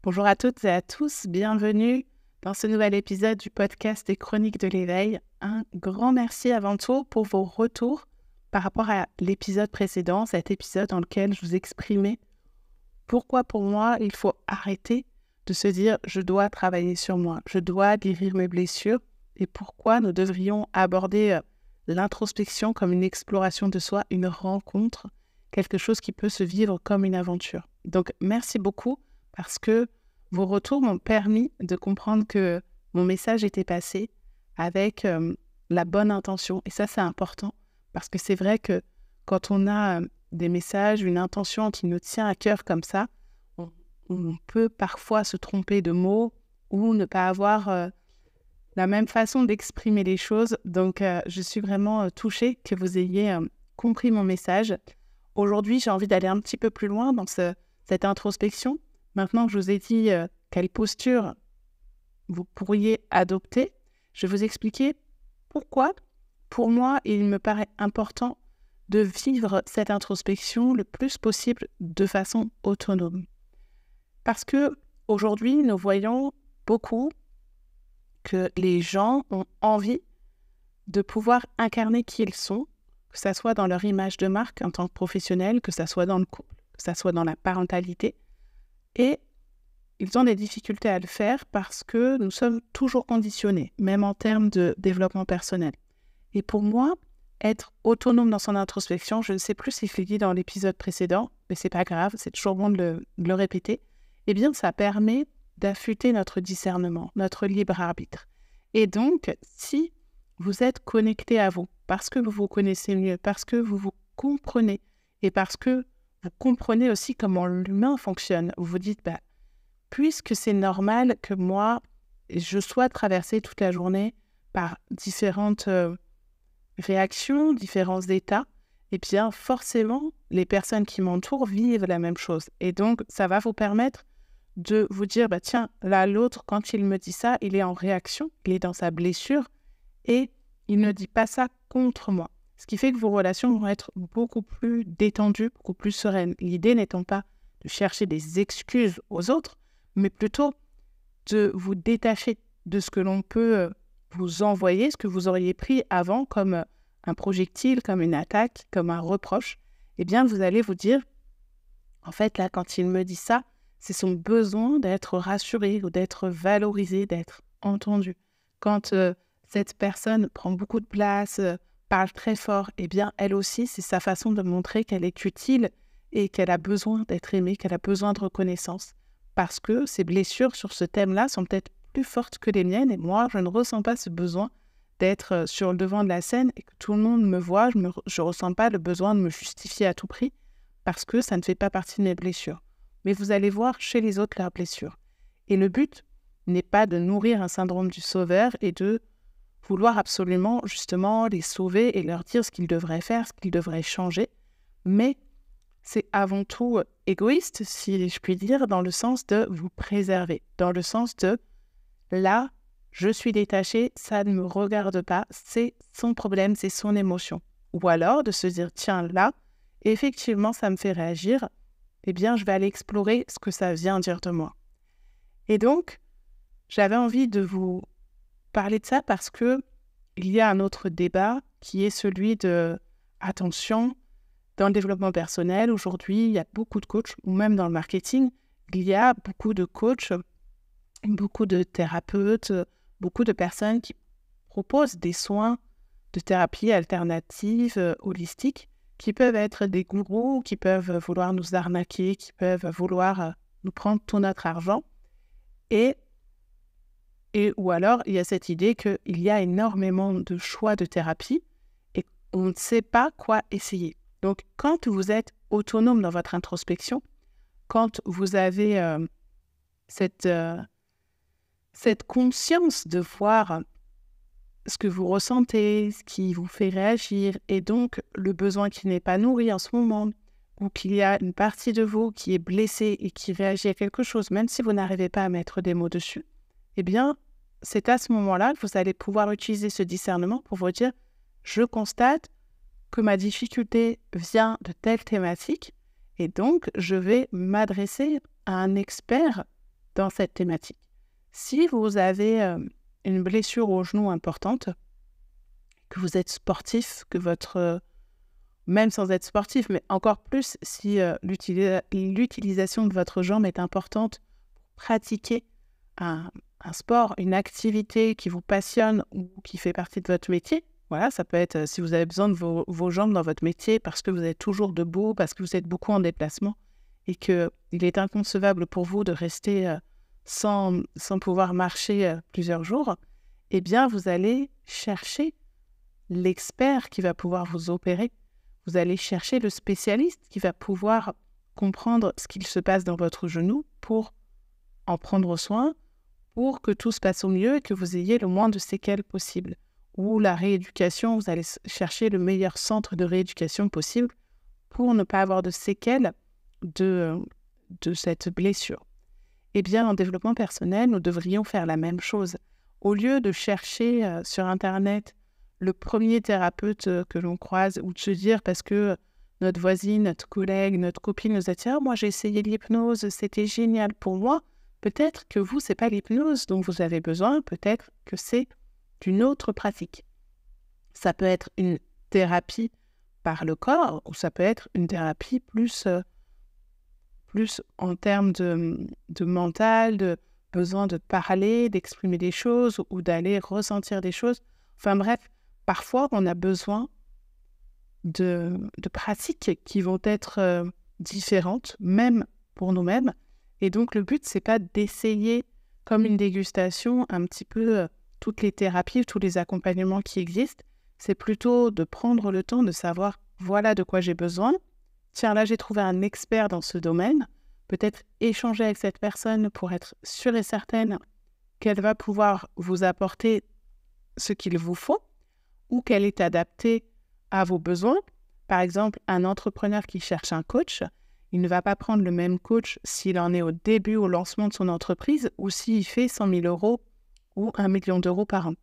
Bonjour à toutes et à tous, bienvenue dans ce nouvel épisode du podcast des Chroniques de l'éveil. Un grand merci avant tout pour vos retours par rapport à l'épisode précédent, cet épisode dans lequel je vous exprimais pourquoi pour moi il faut arrêter de se dire je dois travailler sur moi, je dois guérir mes blessures et pourquoi nous devrions aborder l'introspection comme une exploration de soi, une rencontre, quelque chose qui peut se vivre comme une aventure. Donc merci beaucoup parce que vos retours m'ont permis de comprendre que mon message était passé avec la bonne intention. Et ça, c'est important parce que c'est vrai que quand on a des messages, une intention qui nous tient à cœur comme ça, on peut parfois se tromper de mots ou ne pas avoir la même façon d'exprimer les choses. Donc, je suis vraiment touchée que vous ayez compris mon message. Aujourd'hui, j'ai envie d'aller un petit peu plus loin dans cette introspection. Maintenant que je vous ai dit quelle posture vous pourriez adopter, je vais vous expliquer pourquoi, pour moi, il me paraît important de vivre cette introspection le plus possible de façon autonome. Parce que aujourd'hui, nous voyons beaucoup que les gens ont envie de pouvoir incarner qui ils sont, que ça soit dans leur image de marque en tant que professionnel, que ça soit dans le couple, que ça soit dans la parentalité. Et ils ont des difficultés à le faire parce que nous sommes toujours conditionnés, même en termes de développement personnel. Et pour moi, être autonome dans son introspection, je ne sais plus si je l'ai dit dans l'épisode précédent, mais c'est pas grave, c'est toujours bon de le répéter, eh bien ça permet d'affûter notre discernement, notre libre arbitre. Et donc, si vous êtes connecté à vous, parce que vous vous connaissez mieux, parce que vous vous comprenez, et parce que vous comprenez aussi comment l'humain fonctionne, vous vous dites, puisque c'est normal que moi, je sois traversée toute la journée par différentes réactions, différents états, et bien forcément, les personnes qui m'entourent vivent la même chose. Et donc, ça va vous permettre de vous dire, tiens, là, l'autre, quand il me dit ça, il est en réaction, il est dans sa blessure, et il ne dit pas ça contre moi. Ce qui fait que vos relations vont être beaucoup plus détendues, beaucoup plus sereines. L'idée n'étant pas de chercher des excuses aux autres, mais plutôt de vous détacher de ce que l'on peut vous envoyer, ce que vous auriez pris avant comme un projectile, comme une attaque, comme un reproche. Eh bien, vous allez vous dire, en fait, là, quand il me dit ça, c'est son besoin d'être rassuré ou d'être valorisé, d'être entendu. Quand cette personne prend beaucoup de place, parle très fort, eh bien, elle aussi, c'est sa façon de montrer qu'elle est utile et qu'elle a besoin d'être aimée, qu'elle a besoin de reconnaissance. Parce que ces blessures sur ce thème-là sont peut-être plus fortes que les miennes et moi, je ne ressens pas ce besoin d'être sur le devant de la scène et que tout le monde me voit. Je ne ressens pas le besoin de me justifier à tout prix parce que ça ne fait pas partie de mes blessures. Mais vous allez voir chez les autres leurs blessures. Et le but n'est pas de nourrir un syndrome du sauveur et de vouloir absolument justement les sauver et leur dire ce qu'ils devraient faire, ce qu'ils devraient changer, mais c'est avant tout égoïste, si je puis dire, dans le sens de vous préserver, dans le sens de là, je suis détachée, ça ne me regarde pas, c'est son problème, c'est son émotion. Ou alors de se dire, tiens, là, effectivement, ça me fait réagir, eh bien, je vais aller explorer ce que ça vient dire de moi. Et donc, j'avais envie de vous parler de ça parce que il y a un autre débat qui est celui de, attention, dans le développement personnel, aujourd'hui, il y a beaucoup de coachs, ou même dans le marketing, il y a beaucoup de coachs, beaucoup de thérapeutes, beaucoup de personnes qui proposent des soins de thérapie alternative, holistiques, qui peuvent être des gourous, qui peuvent vouloir nous arnaquer, qui peuvent vouloir nous prendre tout notre argent. Et ou alors, il y a cette idée qu'il y a énormément de choix de thérapie et on ne sait pas quoi essayer. Donc, quand vous êtes autonome dans votre introspection, quand vous avez cette conscience de voir ce que vous ressentez, ce qui vous fait réagir, et donc le besoin qui n'est pas nourri en ce moment, ou qu'il y a une partie de vous qui est blessée et qui réagit à quelque chose, même si vous n'arrivez pas à mettre des mots dessus, eh bien, c'est à ce moment-là que vous allez pouvoir utiliser ce discernement pour vous dire « je constate que ma difficulté vient de telle thématique et donc je vais m'adresser à un expert dans cette thématique. Si vous avez une blessure au genou importante, que vous êtes sportif, que même sans être sportif, mais encore plus si l'utilisation de votre jambe est importante pour pratiquer un sport, une activité qui vous passionne ou qui fait partie de votre métier. Voilà, ça peut être si vous avez besoin de vos jambes dans votre métier parce que vous êtes toujours debout, parce que vous êtes beaucoup en déplacement et qu'il est inconcevable pour vous de rester sans pouvoir marcher plusieurs jours, eh bien, vous allez chercher l'expert qui va pouvoir vous opérer. Vous allez chercher le spécialiste qui va pouvoir comprendre ce qu'il se passe dans votre genou pour en prendre soin, pour que tout se passe au mieux et que vous ayez le moins de séquelles possible. Ou la rééducation, vous allez chercher le meilleur centre de rééducation possible pour ne pas avoir de séquelles de cette blessure. Eh bien, en développement personnel, nous devrions faire la même chose. Au lieu de chercher sur Internet le premier thérapeute que l'on croise ou de se dire parce que notre voisine, notre collègue, notre copine nous a dit « Ah, moi j'ai essayé l'hypnose, c'était génial pour moi », peut-être que vous, ce n'est pas l'hypnose dont vous avez besoin, peut-être que c'est une autre pratique. Ça peut être une thérapie par le corps ou ça peut être une thérapie plus en termes de mental, de besoin de parler, d'exprimer des choses ou d'aller ressentir des choses. Enfin bref, parfois on a besoin de pratiques qui vont être différentes, même pour nous-mêmes. Et donc le but, c'est pas d'essayer comme une dégustation un petit peu toutes les thérapies, tous les accompagnements qui existent. C'est plutôt de prendre le temps de savoir voilà de quoi j'ai besoin. Tiens, là, j'ai trouvé un expert dans ce domaine. Peut-être échanger avec cette personne pour être sûre et certaine qu'elle va pouvoir vous apporter ce qu'il vous faut ou qu'elle est adaptée à vos besoins. Par exemple, un entrepreneur qui cherche un coach, il ne va pas prendre le même coach s'il en est au début, au lancement de son entreprise ou s'il fait 100 000 euros ou 1 million d'euros par an.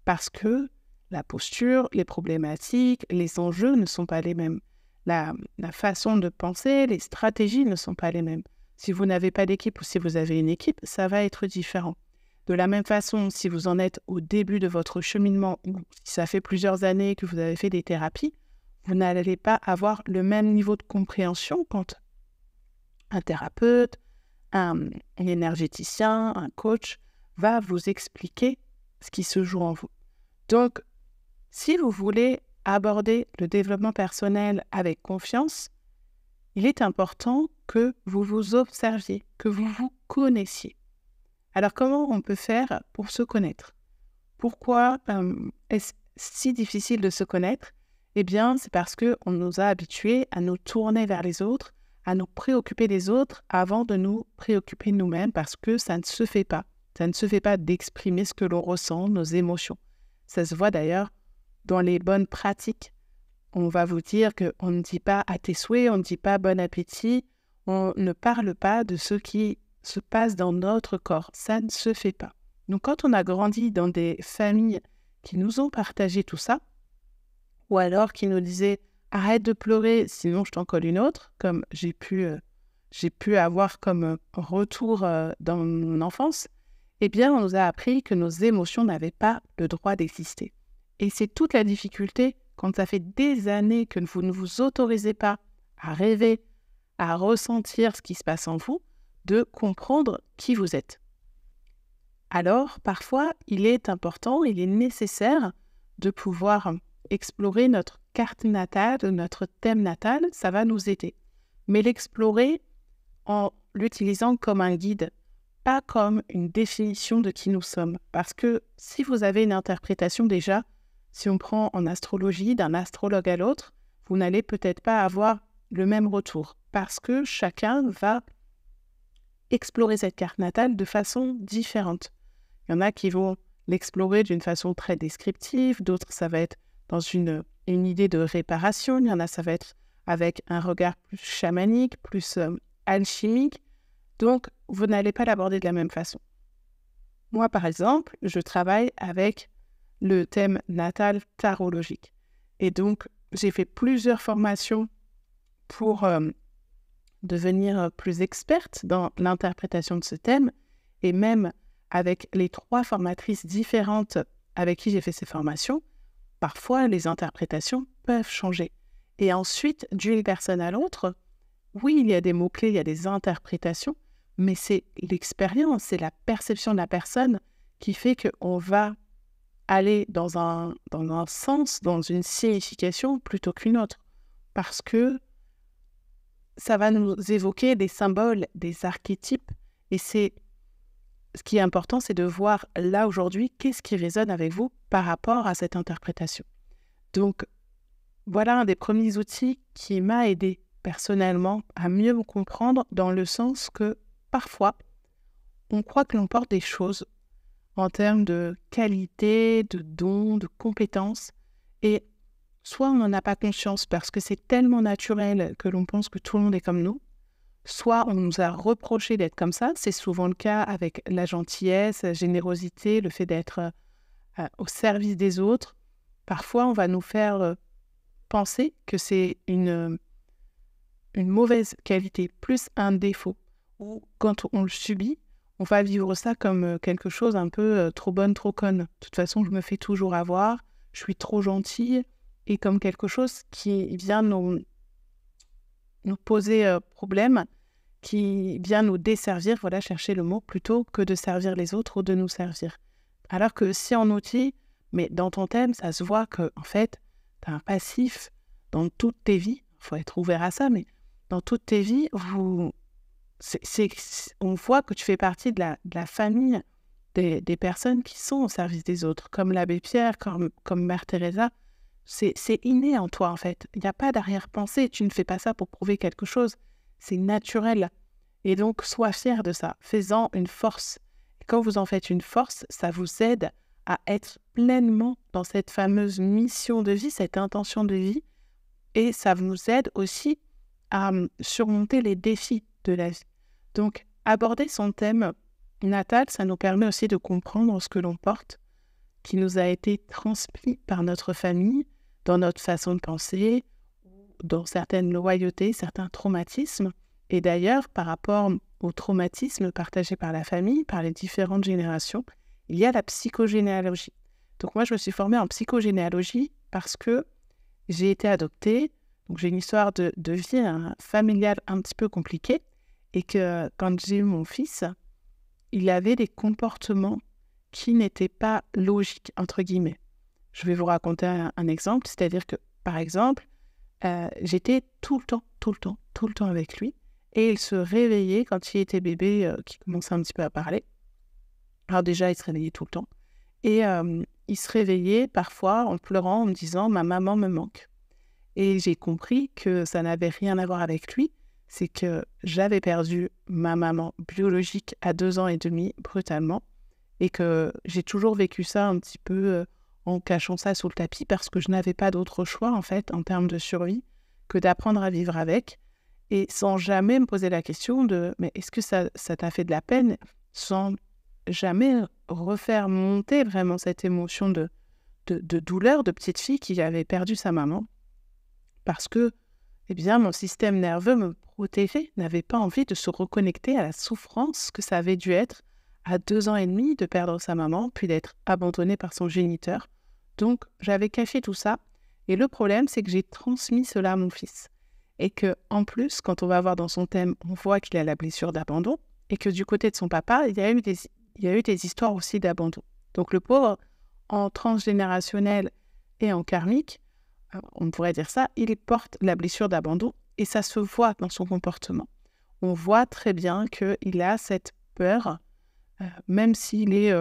Parce que la posture, les problématiques, les enjeux ne sont pas les mêmes. La façon de penser, les stratégies ne sont pas les mêmes. Si vous n'avez pas d'équipe ou si vous avez une équipe, ça va être différent. De la même façon, si vous en êtes au début de votre cheminement ou si ça fait plusieurs années que vous avez fait des thérapies, vous n'allez pas avoir le même niveau de compréhension quand un thérapeute, un énergéticien, un coach va vous expliquer ce qui se joue en vous. Donc, si vous voulez aborder le développement personnel avec confiance, il est important que vous vous observiez, que vous vous connaissiez. Alors, comment on peut faire pour se connaître? Pourquoi est-ce si difficile de se connaître? Eh bien, c'est parce qu'on nous a habitués à nous tourner vers les autres, à nous préoccuper des autres avant de nous préoccuper de nous-mêmes parce que ça ne se fait pas. Ça ne se fait pas d'exprimer ce que l'on ressent, nos émotions. Ça se voit d'ailleurs dans les bonnes pratiques. On va vous dire qu'on ne dit pas à tes souhaits, on ne dit pas bon appétit, on ne parle pas de ce qui se passe dans notre corps. Ça ne se fait pas. Donc quand on a grandi dans des familles qui nous ont partagé tout ça, ou alors qui nous disaient « arrête de pleurer, sinon je t'en colle une autre », comme j'ai pu avoir comme retour dans mon enfance, eh bien on nous a appris que nos émotions n'avaient pas le droit d'exister. Et c'est toute la difficulté quand ça fait des années que vous ne vous autorisez pas à rêver, à ressentir ce qui se passe en vous, de comprendre qui vous êtes. Alors, parfois, il est important, il est nécessaire de pouvoir explorer notre carte natale, notre thème natal, ça va nous aider. Mais l'explorer en l'utilisant comme un guide, pas comme une définition de qui nous sommes. Parce que si vous avez une interprétation déjà, si on prend en astrologie d'un astrologue à l'autre, vous n'allez peut-être pas avoir le même retour. Parce que chacun va explorer cette carte natale de façon différente. Il y en a qui vont l'explorer d'une façon très descriptive, d'autres ça va être dans une idée de réparation, il y en a ça va être avec un regard plus chamanique, plus alchimique, donc vous n'allez pas l'aborder de la même façon. Moi par exemple, je travaille avec le thème natal tarologique et donc j'ai fait plusieurs formations pour devenir plus experte dans l'interprétation de ce thème Et même avec les 3 formatrices différentes avec qui j'ai fait ces formations, parfois les interprétations peuvent changer. Et ensuite, d'une personne à l'autre, oui, il y a des mots-clés, il y a des interprétations, mais c'est l'expérience, c'est la perception de la personne qui fait qu'on va aller dans un sens, dans une signification plutôt qu'une autre. Parce que ça va nous évoquer des symboles, des archétypes. Et ce qui est important, c'est de voir là aujourd'hui, qu'est-ce qui résonne avec vous par rapport à cette interprétation. Donc, voilà un des premiers outils qui m'a aidé personnellement à mieux me comprendre dans le sens que parfois, on croit que l'on porte des choses en termes de qualité, de dons, de compétences. Et soit on n'en a pas conscience parce que c'est tellement naturel que l'on pense que tout le monde est comme nous, soit on nous a reproché d'être comme ça. C'est souvent le cas avec la gentillesse, la générosité, le fait d'être au service des autres. Parfois, on va nous faire penser que c'est une mauvaise qualité, plus un défaut. Ou quand on le subit, on va vivre ça comme quelque chose un peu trop bonne, trop conne. De toute façon, je me fais toujours avoir, je suis trop gentille, et comme quelque chose qui vient nous poser problème, qui vient nous desservir, voilà, chercher le mot, plutôt que de servir les autres ou de nous servir. Alors que si en outil, mais dans ton thème, ça se voit que en fait, tu as un passif dans toutes tes vies, il faut être ouvert à ça, mais dans toutes tes vies, on voit que tu fais partie de la famille des personnes qui sont au service des autres, comme l'abbé Pierre, comme Mère Teresa. C'est inné en toi, en fait. Il n'y a pas d'arrière-pensée. Tu ne fais pas ça pour prouver quelque chose. C'est naturel. Et donc, sois fier de ça. Fais-en une force. Et quand vous en faites une force, ça vous aide à être pleinement dans cette fameuse mission de vie, cette intention de vie. Et ça vous aide aussi à surmonter les défis de la vie. Donc, aborder son thème natal, ça nous permet aussi de comprendre ce que l'on porte, qui nous a été transmis par notre famille, dans notre façon de penser, dans certaines loyautés, certains traumatismes. Et d'ailleurs, par rapport aux traumatismes partagés par la famille, par les différentes générations, il y a la psychogénéalogie. Donc moi, je me suis formée en psychogénéalogie parce que j'ai été adoptée. Donc j'ai une histoire de vie familiale un petit peu compliquée. Et que quand j'ai eu mon fils, il avait des comportements qui n'étaient pas logiques, entre guillemets. Je vais vous raconter un exemple, c'est-à-dire que, par exemple, j'étais tout le temps avec lui, et il se réveillait quand il était bébé, qui commençait un petit peu à parler. Alors déjà, il se réveillait tout le temps, et il se réveillait parfois en pleurant, en me disant « ma maman me manque ». Et j'ai compris que ça n'avait rien à voir avec lui, c'est que j'avais perdu ma maman biologique à 2 ans et demi, brutalement, et que j'ai toujours vécu ça un petit peu en cachant ça sous le tapis parce que je n'avais pas d'autre choix, en fait, en termes de survie, que d'apprendre à vivre avec, et sans jamais me poser la question de « mais est-ce que ça t'a fait de la peine ?» sans jamais refaire monter vraiment cette émotion de douleur de petite fille qui avait perdu sa maman, parce que eh bien, mon système nerveux me protégeait, n'avait pas envie de se reconnecter à la souffrance que ça avait dû être à 2 ans et demi de perdre sa maman, puis d'être abandonné par son géniteur. Donc, j'avais caché tout ça. Et le problème, c'est que j'ai transmis cela à mon fils. Et que, en plus, quand on va voir dans son thème, on voit qu'il a la blessure d'abandon, et que du côté de son papa, il y a eu des histoires aussi d'abandon. Donc, le pauvre, en transgénérationnel et en karmique, on pourrait dire ça, il porte la blessure d'abandon et ça se voit dans son comportement. On voit très bien qu'il a cette peur, même s'il est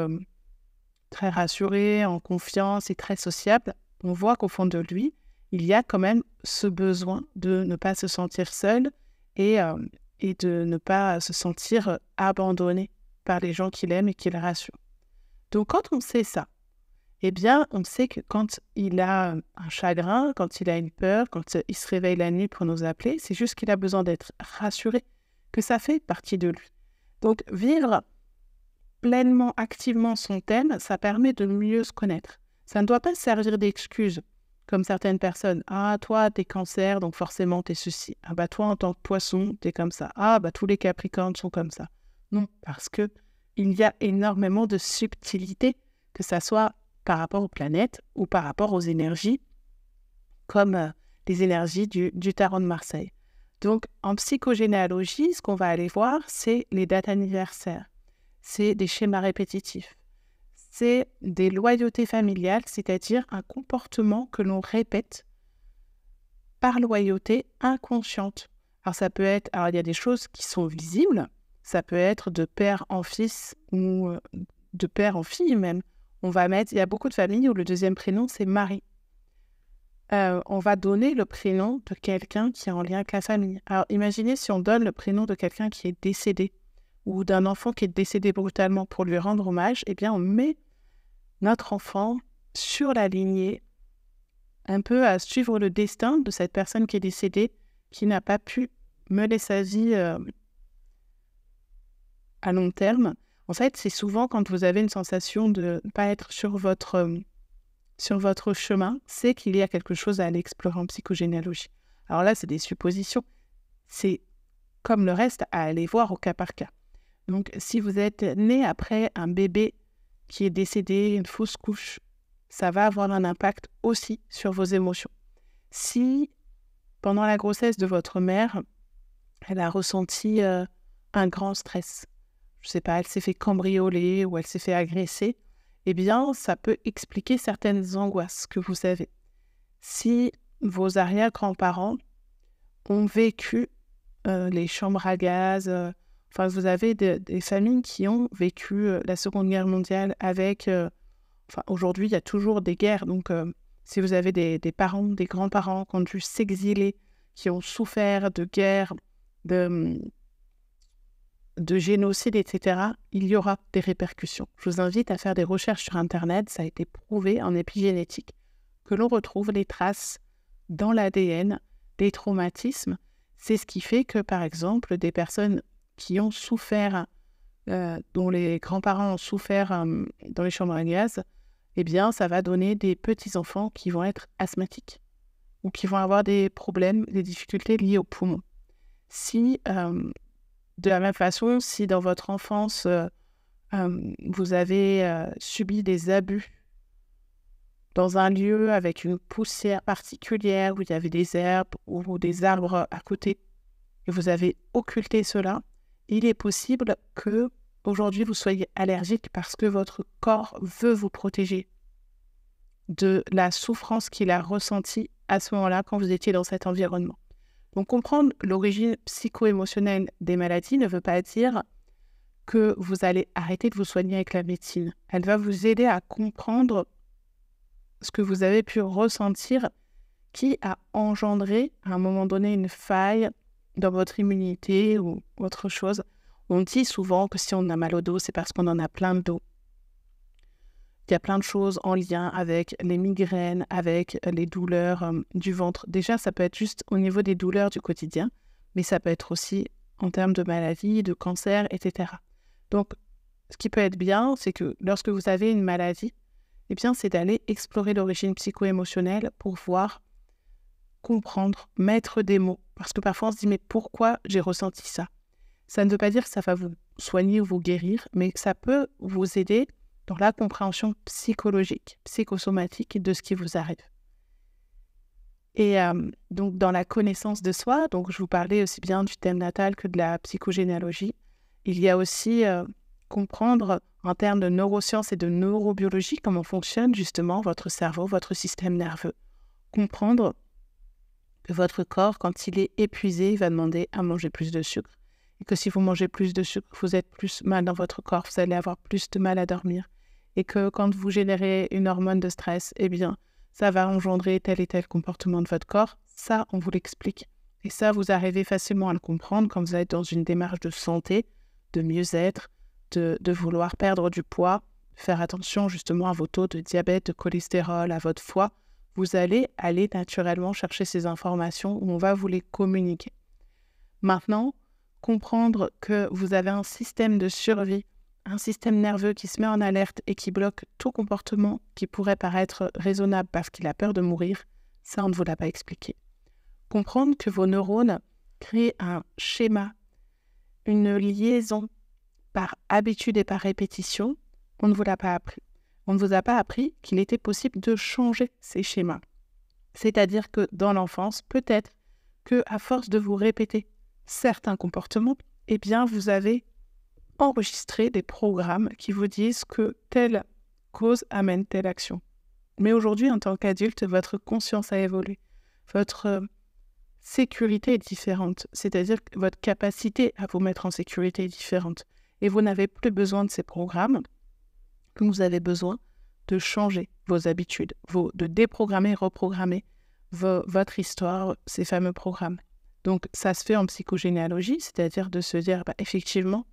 très rassuré, en confiance et très sociable, on voit qu'au fond de lui, il y a quand même ce besoin de ne pas se sentir seul et de ne pas se sentir abandonné par les gens qu'il aime et qu'il rassure. Donc quand on sait ça, eh bien, on sait que quand il a un chagrin, quand il a une peur, quand il se réveille la nuit pour nous appeler, c'est juste qu'il a besoin d'être rassuré, que ça fait partie de lui. Donc, vivre pleinement, activement son thème, ça permet de mieux se connaître. Ça ne doit pas servir d'excuse, comme certaines personnes. « Ah, toi, t'es cancer, donc forcément, t'es ceci. Ah, toi, en tant que poisson, t'es comme ça. Ah, tous les capricornes sont comme ça. » Non, parce que il y a énormément de subtilités, que ça soit par rapport aux planètes ou par rapport aux énergies, comme les énergies du tarot de Marseille. Donc, en psychogénéalogie, ce qu'on va aller voir, c'est les dates anniversaires, c'est des schémas répétitifs, c'est des loyautés familiales, c'est-à-dire un comportement que l'on répète par loyauté inconsciente. Alors il y a des choses qui sont visibles, ça peut être de père en fils ou de père en fille même. Il y a beaucoup de familles où le deuxième prénom, c'est Marie. On va donner le prénom de quelqu'un qui est en lien avec la famille. Alors, imaginez si on donne le prénom de quelqu'un qui est décédé ou d'un enfant qui est décédé brutalement pour lui rendre hommage, eh bien, on met notre enfant sur la lignée, un peu à suivre le destin de cette personne qui est décédée, qui n'a pas pu mener sa vie à long terme. En fait, c'est souvent quand vous avez une sensation de ne pas être sur votre chemin, c'est qu'il y a quelque chose à aller explorer en psychogénéalogie. Alors là, c'est des suppositions. C'est comme le reste à aller voir au cas par cas. Donc, si vous êtes né après un bébé qui est décédé, une fausse couche, ça va avoir un impact aussi sur vos émotions. Si, pendant la grossesse de votre mère, elle a ressenti un grand stress, je ne sais pas, elle s'est fait cambrioler ou elle s'est fait agresser, eh bien, ça peut expliquer certaines angoisses que vous avez. Si vos arrière-grands-parents ont vécu les chambres à gaz, vous avez des familles qui ont vécu la Seconde Guerre mondiale avec... aujourd'hui, il y a toujours des guerres, donc si vous avez des parents, des grands-parents qui ont dû s'exiler, qui ont souffert de guerres, de génocide, etc., il y aura des répercussions. Je vous invite à faire des recherches sur Internet, ça a été prouvé en épigénétique, que l'on retrouve les traces dans l'ADN des traumatismes. C'est ce qui fait que, par exemple, des personnes qui ont souffert, dont les grands-parents ont souffert dans les chambres à gaz, eh bien, ça va donner des petits-enfants qui vont être asthmatiques ou qui vont avoir des problèmes, des difficultés liées aux poumons. De la même façon, si dans votre enfance, vous avez subi des abus dans un lieu avec une poussière particulière, où il y avait des herbes ou des arbres à côté, et vous avez occulté cela, il est possible que aujourd'hui vous soyez allergique parce que votre corps veut vous protéger de la souffrance qu'il a ressentie à ce moment-là quand vous étiez dans cet environnement. Donc, comprendre l'origine psycho-émotionnelle des maladies ne veut pas dire que vous allez arrêter de vous soigner avec la médecine. Elle va vous aider à comprendre ce que vous avez pu ressentir qui a engendré à un moment donné une faille dans votre immunité ou autre chose. On dit souvent que si on a mal au dos, c'est parce qu'on en a plein de dos. Il y a plein de choses en lien avec les migraines, avec les douleurs du ventre. Déjà, ça peut être juste au niveau des douleurs du quotidien, mais ça peut être aussi en termes de maladies, de cancer, etc. Donc, ce qui peut être bien, c'est que lorsque vous avez une maladie, eh bien, c'est d'aller explorer l'origine psycho-émotionnelle pour voir, comprendre, mettre des mots. Parce que parfois, on se dit, mais pourquoi j'ai ressenti ça ? Ça ne veut pas dire que ça va vous soigner ou vous guérir, mais que ça peut vous aider dans la compréhension psychologique, psychosomatique de ce qui vous arrive. Et donc, dans la connaissance de soi, donc je vous parlais aussi bien du thème natal que de la psychogénéalogie, il y a aussi comprendre en termes de neurosciences et de neurobiologie comment fonctionne justement votre cerveau, votre système nerveux. Comprendre que votre corps, quand il est épuisé, il va demander à manger plus de sucre. Et que si vous mangez plus de sucre, vous êtes plus mal dans votre corps, vous allez avoir plus de mal à dormir. Et que quand vous générez une hormone de stress, eh bien, ça va engendrer tel et tel comportement de votre corps. Ça, on vous l'explique. Et ça, vous arrivez facilement à le comprendre quand vous êtes dans une démarche de santé, de mieux-être, de vouloir perdre du poids, faire attention justement à vos taux de diabète, de cholestérol, à votre foie. Vous allez aller naturellement chercher ces informations où on va vous les communiquer. Maintenant, comprendre que vous avez un système de survie, un système nerveux qui se met en alerte et qui bloque tout comportement qui pourrait paraître raisonnable parce qu'il a peur de mourir, ça, on ne vous l'a pas expliqué. Comprendre que vos neurones créent un schéma, une liaison par habitude et par répétition, on ne vous l'a pas appris. On ne vous a pas appris qu'il était possible de changer ces schémas. C'est-à-dire que dans l'enfance, peut-être qu'à force de vous répéter certains comportements, eh bien, vous avez enregistré des programmes qui vous disent que telle cause amène telle action. Mais aujourd'hui, en tant qu'adulte, votre conscience a évolué. Votre sécurité est différente. C'est-à-dire que votre capacité à vous mettre en sécurité est différente. Et vous n'avez plus besoin de ces programmes. Vous avez besoin de changer vos habitudes, de déprogrammer, reprogrammer votre histoire, ces fameux programmes. Donc, ça se fait en psychogénéalogie, c'est-à-dire de se dire, effectivement,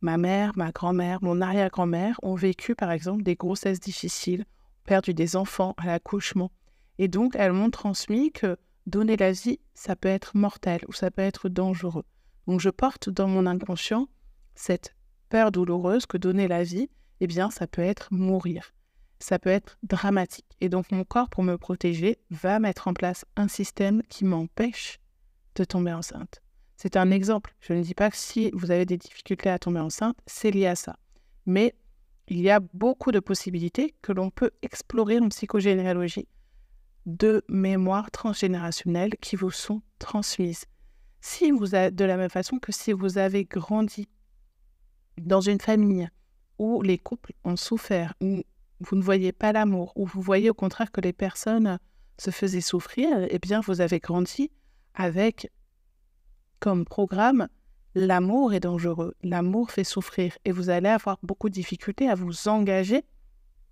ma mère, ma grand-mère, mon arrière-grand-mère ont vécu, par exemple, des grossesses difficiles, ont perdu des enfants à l'accouchement. Et donc, elles m'ont transmis que donner la vie, ça peut être mortel ou ça peut être dangereux. Donc, je porte dans mon inconscient cette peur douloureuse que donner la vie, eh bien, ça peut être mourir. Ça peut être dramatique. Et donc, mon corps, pour me protéger, va mettre en place un système qui m'empêche de tomber enceinte. C'est un exemple. Je ne dis pas que si vous avez des difficultés à tomber enceinte, c'est lié à ça. Mais il y a beaucoup de possibilités que l'on peut explorer en psychogénéalogie de mémoires transgénérationnelles qui vous sont transmises. De la même façon que si vous avez grandi dans une famille où les couples ont souffert, où vous ne voyez pas l'amour, où vous voyez au contraire que les personnes se faisaient souffrir, eh bien vous avez grandi avec comme programme « l'amour est dangereux, l'amour fait souffrir » et vous allez avoir beaucoup de difficultés à vous engager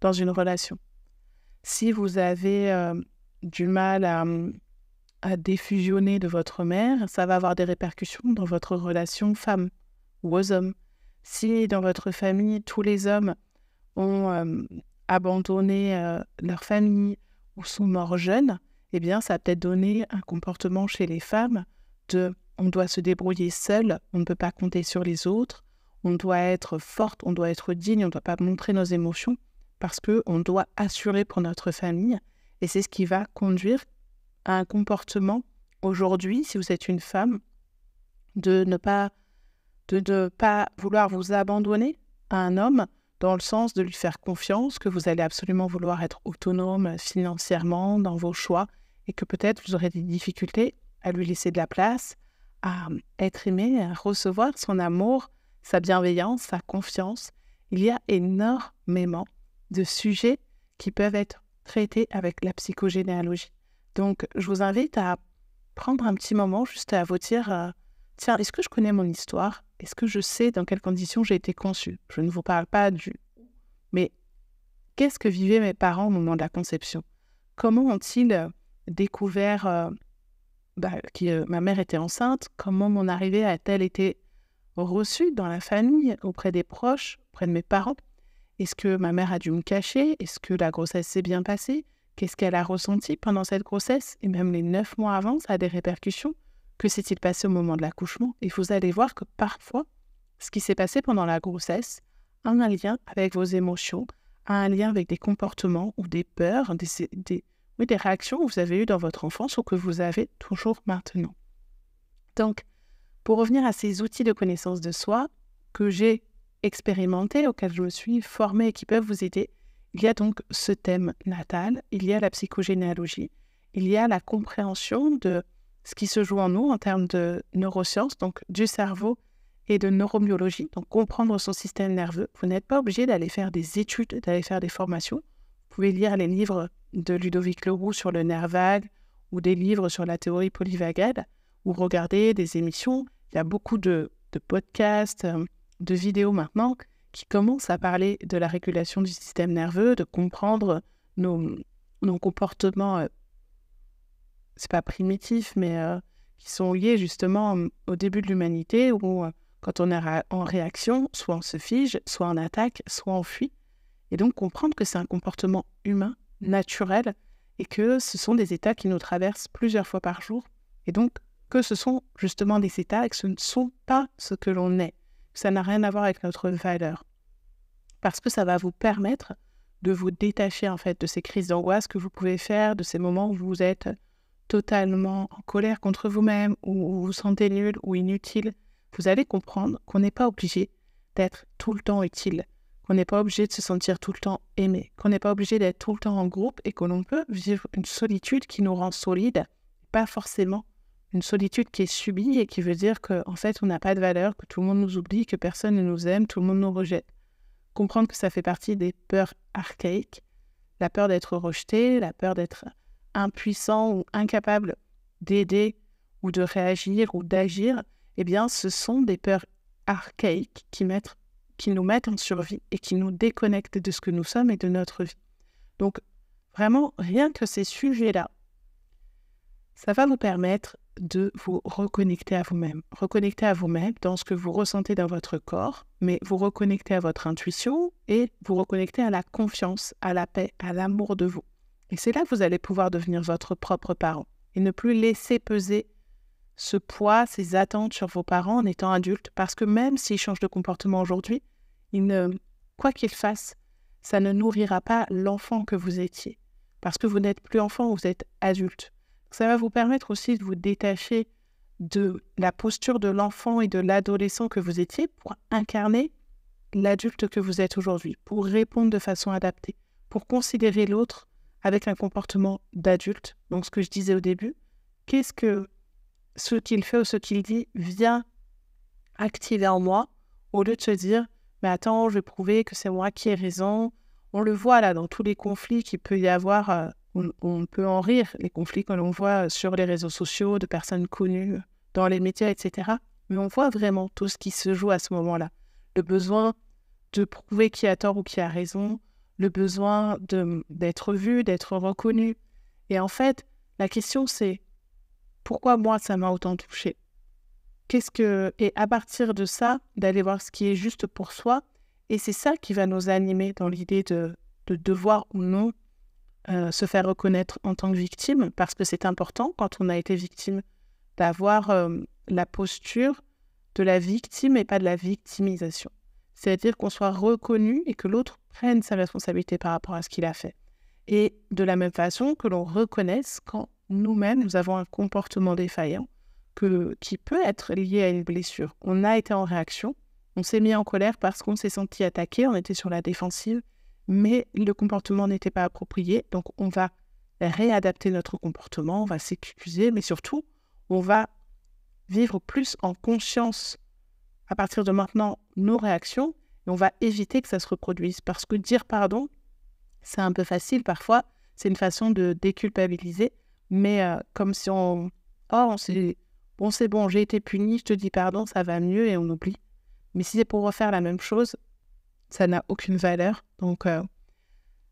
dans une relation. Si vous avez du mal à défusionner de votre mère, ça va avoir des répercussions dans votre relation femme ou aux hommes. Si dans votre famille, tous les hommes ont abandonné leur famille ou sont morts jeunes, eh bien, ça a peut-être donné un comportement chez les femmes de « on doit se débrouiller seul, on ne peut pas compter sur les autres, on doit être forte, on doit être digne, on ne doit pas montrer nos émotions parce qu'on doit assurer pour notre famille ». Et c'est ce qui va conduire à un comportement aujourd'hui, si vous êtes une femme, de ne pas vouloir vous abandonner à un homme dans le sens de lui faire confiance, que vous allez absolument vouloir être autonome financièrement dans vos choix et que peut-être vous aurez des difficultés à lui laisser de la place, à être aimé, à recevoir son amour, sa bienveillance, sa confiance. Il y a énormément de sujets qui peuvent être traités avec la psychogénéalogie. Donc, je vous invite à prendre un petit moment juste à vous dire tiens, est-ce que je connais mon histoire ? Est-ce que je sais dans quelles conditions j'ai été conçue ? Je ne vous parle pas mais qu'est-ce que vivaient mes parents au moment de la conception ? Comment ont-ils découvert que ma mère était enceinte ? Comment mon arrivée a-t-elle été reçue dans la famille, auprès des proches, auprès de mes parents ? Est-ce que ma mère a dû me cacher ? Est-ce que la grossesse s'est bien passée ? Qu'est-ce qu'elle a ressenti pendant cette grossesse ? Et même les 9 mois avant, ça a des répercussions. Que s'est-il passé au moment de l'accouchement ? Et vous allez voir que parfois, ce qui s'est passé pendant la grossesse a un lien avec vos émotions, a un lien avec des comportements ou des peurs, des réactions que vous avez eues dans votre enfance ou que vous avez toujours maintenant. Donc, pour revenir à ces outils de connaissance de soi que j'ai expérimentés, auxquels je me suis formée et qui peuvent vous aider, il y a donc ce thème natal, il y a la psychogénéalogie, il y a la compréhension de ce qui se joue en nous en termes de neurosciences, donc du cerveau et de neurobiologie, donc comprendre son système nerveux. Vous n'êtes pas obligé d'aller faire des études, d'aller faire des formations. Vous pouvez lire les livres de Ludovic Leroux sur le nerf vague ou des livres sur la théorie polyvagale ou regarder des émissions. Il y a beaucoup de podcasts, de vidéos maintenant qui commencent à parler de la régulation du système nerveux, de comprendre nos comportements c'est pas primitif, mais qui sont liés justement au début de l'humanité où quand on est en réaction, soit on se fige, soit on attaque, soit on fuit. Et donc comprendre que c'est un comportement humain, naturel, et que ce sont des états qui nous traversent plusieurs fois par jour. Et donc que ce sont justement des états et que ce ne sont pas ce que l'on est. Ça n'a rien à voir avec notre valeur. Parce que ça va vous permettre de vous détacher en fait de ces crises d'angoisse que vous pouvez faire, de ces moments où vous êtes totalement en colère contre vous-même, ou vous vous sentez nul ou inutile. Vous allez comprendre qu'on n'est pas obligé d'être tout le temps utile, qu'on n'est pas obligé de se sentir tout le temps aimé, qu'on n'est pas obligé d'être tout le temps en groupe et que l'on peut vivre une solitude qui nous rend solide, pas forcément une solitude qui est subie et qui veut dire qu'en fait, on n'a pas de valeur, que tout le monde nous oublie, que personne ne nous aime, tout le monde nous rejette. Comprendre que ça fait partie des peurs archaïques, la peur d'être rejeté, la peur d'être impuissant ou incapable d'aider ou de réagir ou d'agir, eh bien, ce sont des peurs archaïques qui nous mettent en survie et qui nous déconnectent de ce que nous sommes et de notre vie. Donc, vraiment, rien que ces sujets-là, ça va vous permettre de vous reconnecter à vous-même. Reconnecter à vous-même dans ce que vous ressentez dans votre corps, mais vous reconnecter à votre intuition et vous reconnecter à la confiance, à la paix, à l'amour de vous. Et c'est là que vous allez pouvoir devenir votre propre parent et ne plus laisser peser ce poids, ces attentes sur vos parents en étant adulte, parce que même s'ils changent de comportement aujourd'hui, quoi qu'ils fassent, ça ne nourrira pas l'enfant que vous étiez. Parce que vous n'êtes plus enfant, vous êtes adulte. Ça va vous permettre aussi de vous détacher de la posture de l'enfant et de l'adolescent que vous étiez pour incarner l'adulte que vous êtes aujourd'hui, pour répondre de façon adaptée, pour considérer l'autre avec un comportement d'adulte. Donc ce que je disais au début, qu'est-ce que ce qu'il fait ou ce qu'il dit vient activer en moi, au lieu de se dire « mais attends, je vais prouver que c'est moi qui ai raison ». On le voit là dans tous les conflits qu'il peut y avoir, on peut en rire, les conflits que l'on voit sur les réseaux sociaux, de personnes connues, dans les médias, etc. Mais on voit vraiment tout ce qui se joue à ce moment-là. Le besoin de prouver qui a tort ou qui a raison, le besoin d'être vu, d'être reconnu. Et en fait, la question c'est pourquoi moi ça m'a autant touché ? Et à partir de ça, d'aller voir ce qui est juste pour soi, et c'est ça qui va nous animer dans l'idée de devoir ou non se faire reconnaître en tant que victime, parce que c'est important quand on a été victime d'avoir la posture de la victime et pas de la victimisation. C'est-à-dire qu'on soit reconnu et que l'autre prenne sa responsabilité par rapport à ce qu'il a fait. Et de la même façon que l'on reconnaisse quand nous-mêmes, nous avons un comportement défaillant qui peut être lié à une blessure. On a été en réaction, on s'est mis en colère parce qu'on s'est senti attaqué, on était sur la défensive, mais le comportement n'était pas approprié. Donc, on va réadapter notre comportement, on va s'excuser, mais surtout, on va vivre plus en conscience à partir de maintenant nos réactions et on va éviter que ça se reproduise. Parce que dire pardon, c'est un peu facile parfois, c'est une façon de déculpabiliser, mais comme si c'est bon, j'ai été puni, je te dis pardon, ça va mieux et on oublie. Mais si c'est pour refaire la même chose, ça n'a aucune valeur. Donc,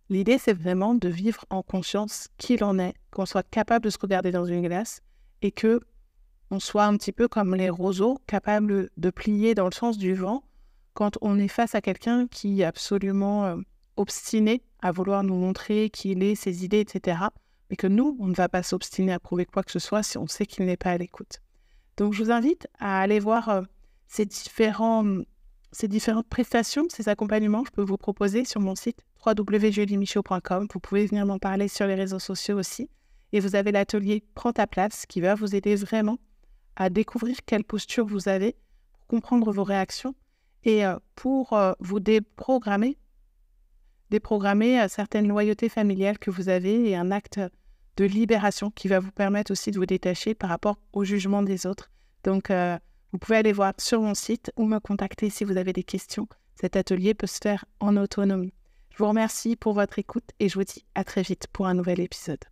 l'idée, c'est vraiment de vivre en conscience qui l'on est, qu'on soit capable de se regarder dans une glace et qu'on soit un petit peu comme les roseaux, capable de plier dans le sens du vent quand on est face à quelqu'un qui est absolument obstiné à vouloir nous montrer qui il est, ses idées, etc. Mais que nous, on ne va pas s'obstiner à prouver quoi que ce soit si on sait qu'il n'est pas à l'écoute. Donc, je vous invite à aller voir ces différentes prestations, ces accompagnements que je peux vous proposer sur mon site www.juliemichaud.com. Vous pouvez venir m'en parler sur les réseaux sociaux aussi. Et vous avez l'atelier Prends ta place qui va vous aider vraiment à découvrir quelle posture vous avez, pour comprendre vos réactions et pour vous déprogrammer certaines loyautés familiales que vous avez et un acte de libération qui va vous permettre aussi de vous détacher par rapport au jugement des autres. Donc, vous pouvez aller voir sur mon site ou me contacter si vous avez des questions. Cet atelier peut se faire en autonomie. Je vous remercie pour votre écoute et je vous dis à très vite pour un nouvel épisode.